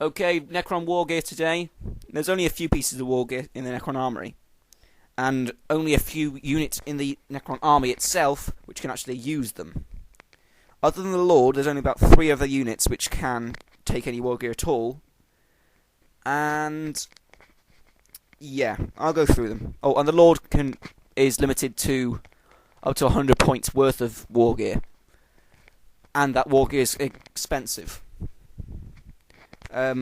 Okay, Necron Wargear today. There's only a few pieces of Wargear in the Necron armoury, and only a few units in the Necron army itself which can actually use them. Other than the Lord, there's only about 3 other units which can take any Wargear at all. And yeah, I'll go through them. Oh, and the Lord is limited to up to 100 points worth of Wargear, and that Wargear is expensive. A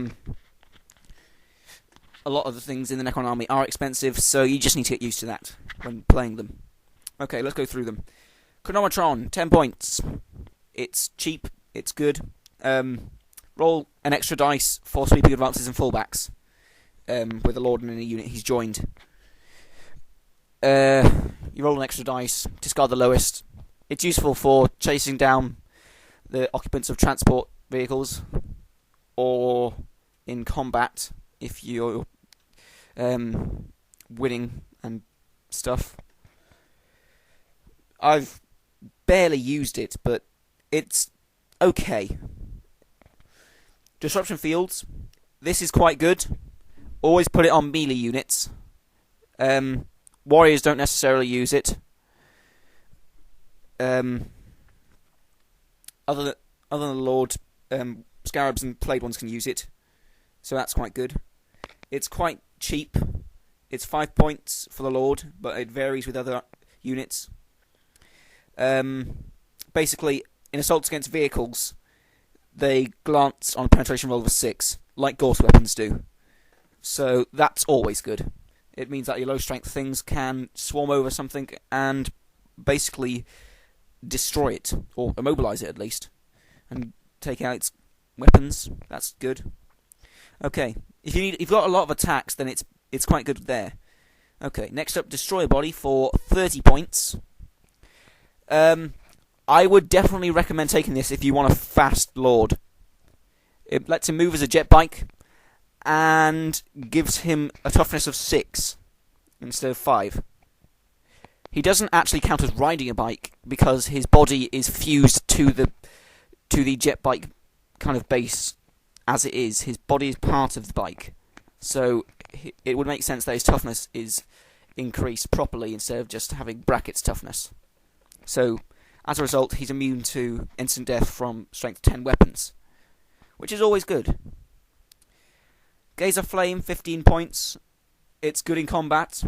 lot of the things in the Necron army are expensive, so you just need to get used to that when playing them. Okay, let's go through them. Chronometron, 10 points. It's cheap, it's good. Roll an extra dice for sweeping advances and fullbacks. With a Lord in a unit he's joined. You roll an extra dice, discard the lowest. It's useful for chasing down the occupants of transport vehicles, or in combat if you're winning and stuff. I've barely used it, but it's okay. Disruption fields. This is quite good. Always put it on melee units. Warriors don't necessarily use it. Other than the Lord, Scarabs and Played Ones can use it, so that's quite good. It's quite cheap. It's 5 points for the Lord, but it varies with other units. Basically, in assaults against vehicles, they glance on a penetration roll of a 6, like Gauss weapons do. So that's always good. It means that your low strength things can swarm over something and basically destroy it, or immobilize it at least, and take out its weapons. That's good. Okay, if you've got a lot of attacks, then it's quite good there. Okay, next up, Destroyer Body for 30 points. I would definitely recommend taking this if you want a fast Lord. It lets him move as a jet bike, and gives him a toughness of 6 instead of 5. He doesn't actually count as riding a bike because his body is fused to the jet bike kind of base as it is. His body is part of the bike, so it would make sense that his toughness is increased properly instead of just having brackets toughness. So as a result, he's immune to instant death from strength 10 weapons, which is always good. Gaze of Flame, 15 points. It's good in combat.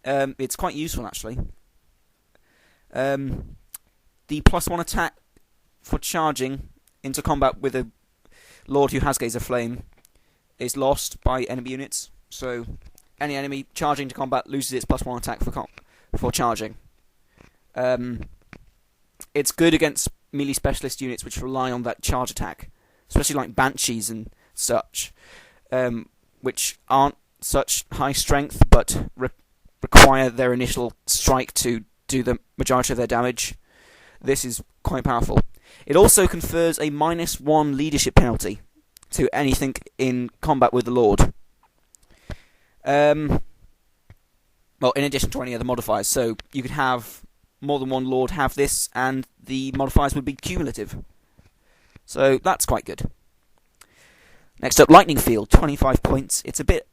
It's quite useful, actually. The +1 attack for charging into combat with a Lord who has Gaze of Flame is lost by enemy units. So any enemy charging to combat loses its +1 attack for charging. It's good against melee specialist units which rely on that charge attack, especially like Banshees and such. Which aren't such high strength, but require their initial strike to do the majority of their damage. This is quite powerful. It also confers a -1 leadership penalty to anything in combat with the Lord. Well, in addition to any other modifiers, so you could have more than one Lord have this, and the modifiers would be cumulative. So that's quite good. Next up, Lightning Field, 25 points. It's a bit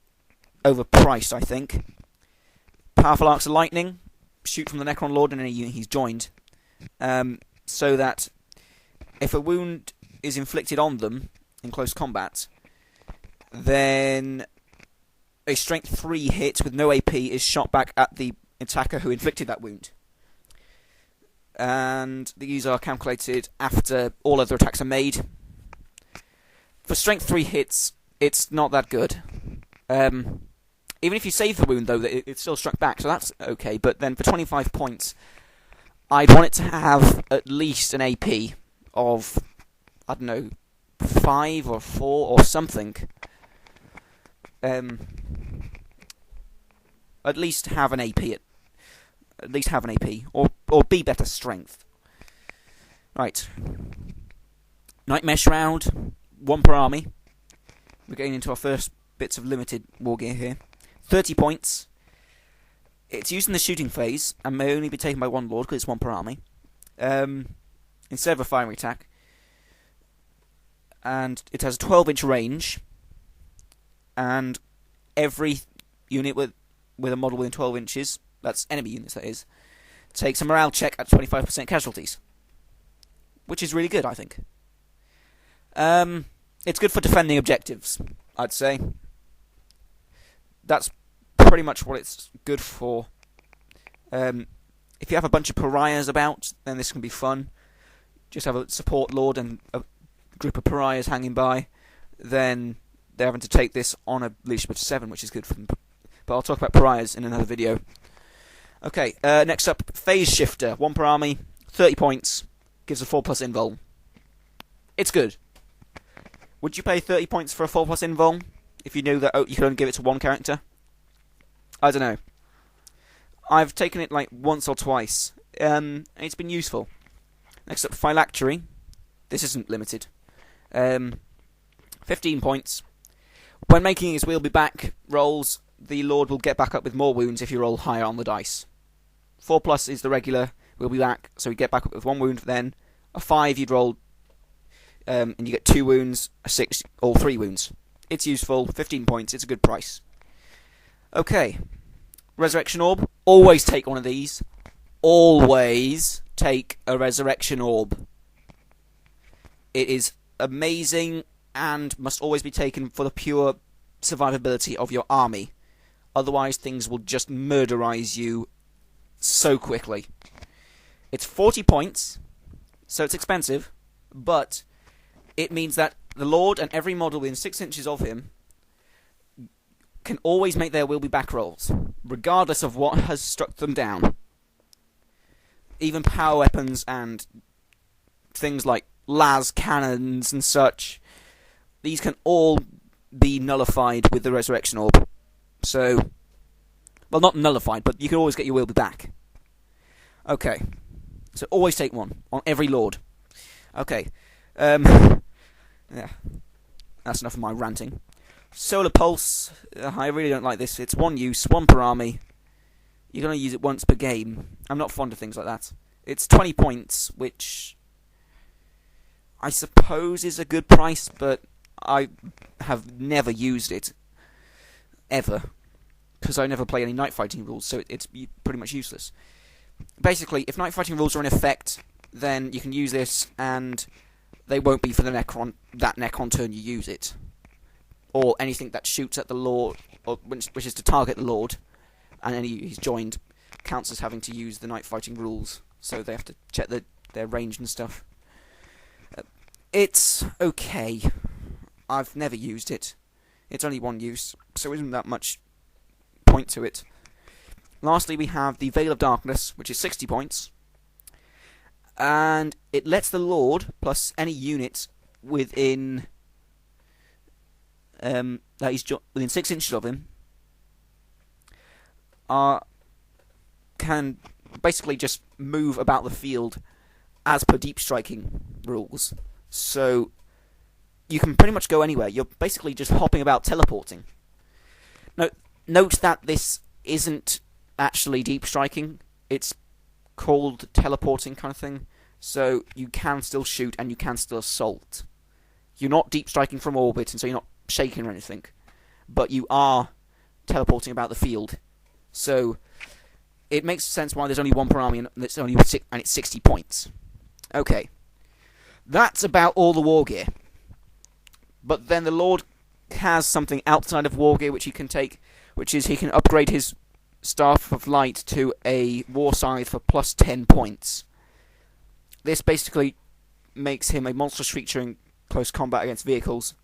overpriced, I think. Powerful arcs of lightning, shoot from the Necron Lord in any unit he's joined, so that if a wound is inflicted on them in close combat, then a strength 3 hit with no AP is shot back at the attacker who inflicted that wound. And these are calculated after all other attacks are made. For strength 3 hits, it's not that good. Even if you save the wound, though, it's still struck back, so that's okay. But then for 25 points, I'd want it to have at least an AP of, I don't know, 5 or 4 or something. At least have an AP. At least have an AP, or be better strength. Right. Nightmare Shroud. 1 per army. We're getting into our first bits of limited Wargear here. 30 points. It's used in the shooting phase and may only be taken by 1 Lord because it's 1 per army. Instead of a firing attack. And it has a 12-inch range. and every unit with a model within 12 inches, that's enemy units that is, takes a morale check at 25% casualties. Which is really good, I think. It's good for defending objectives, I'd say. That's pretty much what it's good for. If you have a bunch of pariahs about, then this can be fun. Just have a support lord and a group of pariahs hanging by, then they're having to take this on a leadership of 7, which is good for them. But I'll talk about pariahs in another video. Okay, next up, Phase Shifter. 1 per army, 30 points, gives a 4+ invuln. It's good. Would you pay 30 points for a 4+ invuln if you knew that you could only give it to one character? I don't know. I've taken it like once or twice. It's been useful. Next up, Phylactery. This isn't limited. 15 points. When making his We'll Be Back rolls, the Lord will get back up with more wounds if you roll higher on the dice. 4+ is the regular We'll Be Back, so you get back up with 1 wound, then a 5 you'd roll, and you get 2 wounds, a 6, or 3 wounds. It's useful, 15 points, it's a good price. Okay, Resurrection Orb. Always take one of these. Always take a Resurrection Orb. It is amazing and must always be taken for the pure survivability of your army. Otherwise, things will just murderize you so quickly. It's 40 points, so it's expensive, but it means that the Lord and every model within 6 inches of him can always make their Will Be Back rolls, regardless of what has struck them down. Even power weapons and things like las cannons and such, these can all be nullified with the Resurrection Orb. So, well, not nullified, but you can always get your Will Be Back. Okay, so always take one on every Lord. Okay, yeah, that's enough of my ranting. Solar Pulse, I really don't like this. It's 1 use, 1 per army. You can only use it once per game. I'm not fond of things like that. It's 20 points, which I suppose is a good price, but I have never used it, ever, because I never play any night fighting rules, so it's pretty much useless. Basically, if night fighting rules are in effect, then you can use this, and they won't be for the Necron, that Necron turn you use it. Or anything that shoots at the Lord, or which is to target the Lord, and any he's joined, counts as having to use the night fighting rules, so they have to check their range and stuff. It's okay. I've never used it. It's only 1 use, so isn't that much point to it. Lastly, we have the Veil of Darkness, which is 60 points. And it lets the Lord, plus any unit within that he's within 6 inches of him, can basically just move about the field as per deep striking rules. So you can pretty much go anywhere. You're basically just hopping about, teleporting. Now, note that this isn't actually deep striking. It's called teleporting kind of thing. So you can still shoot and you can still assault. You're not deep striking from orbit, and so you're not shaking or anything. But you are teleporting about the field. So it makes sense why there's only 1 per army and it's 60 points. Okay. That's about all the Wargear. But then the Lord has something outside of Wargear which he can take, which is he can upgrade his Staff of Light to a War Scythe for plus 10 points. This basically makes him a monstrous creature in close combat against vehicles.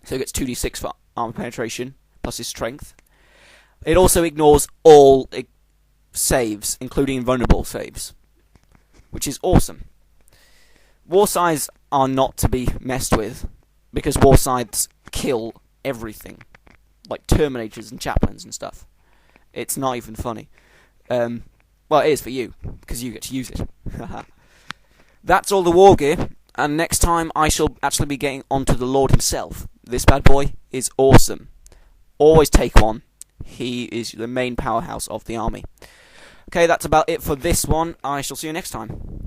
So he gets 2d6 for armor penetration, plus his strength. It also ignores all saves, including invulnerable saves, which is awesome. War Scythes are not to be messed with, because War Scythes kill everything, like Terminators and Chaplains and stuff. It's not even funny. Well, it is for you, because you get to use it. That's all the Wargear, and next time I shall actually be getting onto the Lord himself. This bad boy is awesome. Always take one. He is the main powerhouse of the army. Okay, that's about it for this one. I shall see you next time.